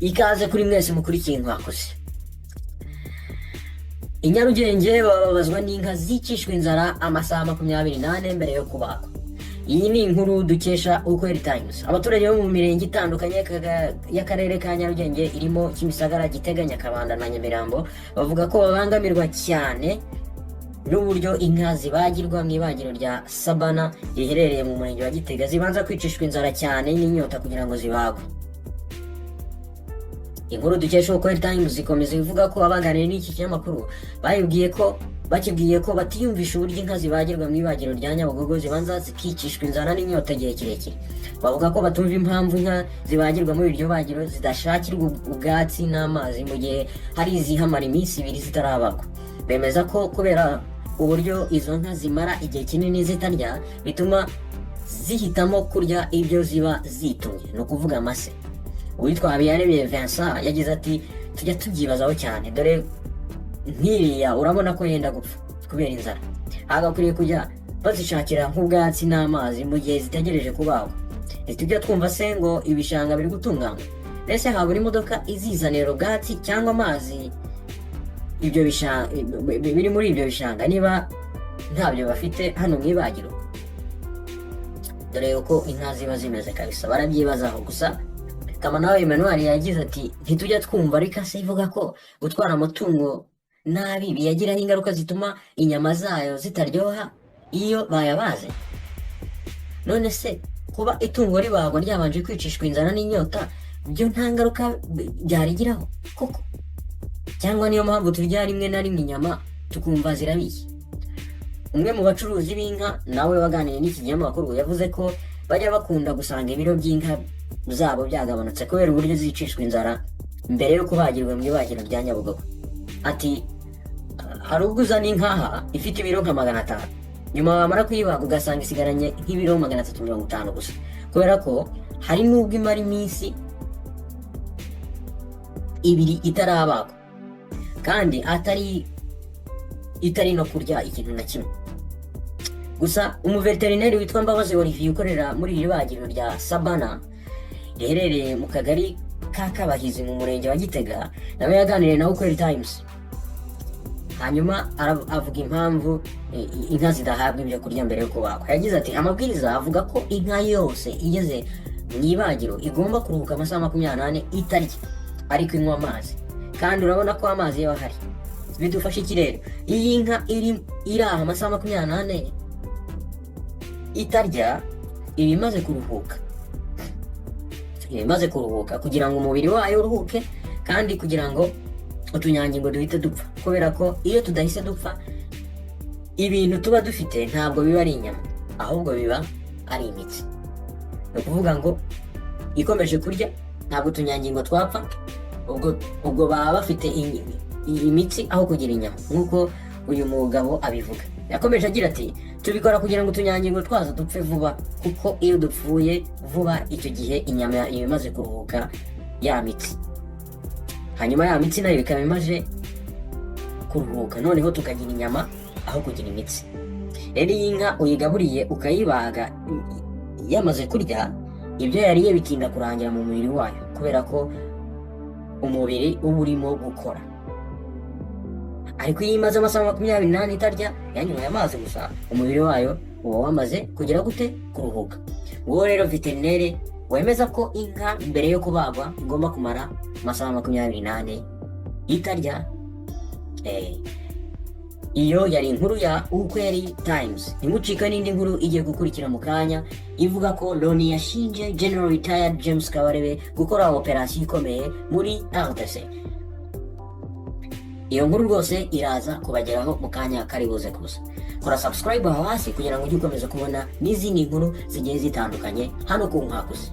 Ikaze kuri mwese mukurikiye Inkwakuzi. I Nyarugenge bababazwa n'inka zicishwa inzara amasaha 28 mbere yo kubagwa. Iyi ni inkuru dukesha Ukweli Times. Abaturage bo mu mirenge itandukanye y'akarere ka Nyarugenge irimo Kimisagara, Gitega, Nyakabanda na Nyamirambo bavuga ko babangamirwa cyane n'uburyo inka zibagirwa mu ibagiro rya Sabana riherereye mu murenge wa Gitega zibanza kwicishwa inzara cyane n'inyota kugira ngo zibagwe. Inkuru dukesha Ukweli Times ikomeza ivuga ko abaganiriye n'iki kinyamakuru bakibwiye ko batiyumvisha uburyo inka zibagirwa mu ibagiro rya Nyabugogo zibanza zikicishwa inzara n'inyota gihe kirekire. Bavuga ko batumva impamvu inka zibagirwa muri iryo bagiro zidashakirwa ubwatsi n'amazi mu gihe hari izihamara iminsi 2 zitarabagwa. Bemeza ko kubera uburyo izo nka zimara igihe kinini zitarya bituma zihitamo kurya ibyo ziba zitumye, no kuvuga amase. Uwitwa Habiyaremye Vincent yagize ati tujya tubyibazaho cyane, dore nkiriya urabona ko yenda gupfa kubera inzara. Agakwiriye kujya bazishakira nk'ubwatsi n'amazi mu gihe zitegereje kubagwa. Tujya twumva se ngo ibishanga biri gutunganywa, mbese habura imodoka izizanira ubwatsi cyangwa amazi ibyo bishanga biri muri ibyo bishanga niba ntabyo bafite hano mu ibagiro? Dore uko inka ziba zimeze kabisa, barabyibazaho. Gusa Kamanawe Emmanuel yagize ati ntitujya twumva ariko se ivuga ko gutwara amatungo nabi biyagiraho ingaruka zituma inyama zayo zitaryoha iyo bayabaze. None se kuba itungo ribagwa ryabanje kwicishwa inzara n'inyota byo nta ngaruka byarigiraho koko? Cyangwa niyo mpamvu turya rimwe na rimwe inyama tukumva zirabiye? Umwe mu bacuruzi b'inka nawe waganiye n'iki kinyamakuru yavuze ko bajya bakunda gusanga ibiro by'inka zabo byagabanutse kubera uburyo zicishwa inzara mbere yo kubagirwa mu ibagiro rya Nyabugogo. Ati hari ubwo uzana inka ifite ibiro nka 500, nyuma bamara kuyibaga ugasanga isigaranye nk'ibiro 350 gusa, kubera ko hari n'ubwo imara iminsi 2 itarabagwa kandi itari no kurya ikintu na kimwe. Gusa umuveterineri witwa Mbabazi Olivier ukorera muri iri bagiro rya Sabana riherereye mu kagari ka Kabahizi mu murenge wa Gitega nawe yaganiriye na Ukweli Times. Hanyuma avuga impamvu inka zidahabwa ibyo kurya mbere yo kubagwa. Yagize ati amabwiriza avuga ko inka yose igeze mu ibagiro igomba kuruhuka amasaha 28 itarya ariko inywa amazi, kandi urabona ko amazi yaba ahari. Bidufasha iki rero? Iyi nka iri amasaha 28 itarya ibimaze kuruhuka kugira ngo umubiri wayo uruhuke kandi kugira ngo utunyangingo duhite dupfa, kubera ko iyo tudahise dupfa ibintu tuba dufite ntabwo biba ari inyama ahubwo biba ari imitsi. No kuvuga ngo ikomeje kurya ntabwo utunyangingo twapfa, ubwo baba bafite imitsi aho kugira inyama, nk'uko uyu mugabo abivuga. Yakomeje agira ati tubikora kugira ngo utunyangingo twazo dupfe vuba, kuko iyo dupfuye vuba icyo gihe inyama imaze kuruhuka ya mitsi, hanyuma ya mitsi nayo ikaba imaze kuruhuka, noneho tukagira inyama aho kugira imitsi. Rero iyi nka uyigaburiye ukayibaga yamaze kurya, ibyo yariye bitinda kurangira mu mubiri wayo kubera ko umubiri uba urimo gukora. Ariko iyo imaze amasaha 28 itarya yanyoye amazi gusa, umubiri wayo uba wamaze kugira gute? Kuruhuka. Uwo rero veterineri wemeza ko inka mbere yo kubagwa igomba kumara amasaha 28 itarya. Iyo yari inkuru ya Ukweli Times. Ntimucika n'indi nkuru igiye gukurikira mu kanya ivuga ko Loni yashinje General Retired James Kabarebe gukora operasiyo ikomeye muri RDC. Iyo nkuru rwose iraza kubageraho mu kanya kari buze kuza. Kora subscribe aho hasi kugira ngo ujye ukomeza kubona n'izindi nkuru zigiye zitandukanye hano ku Inkwakuzi.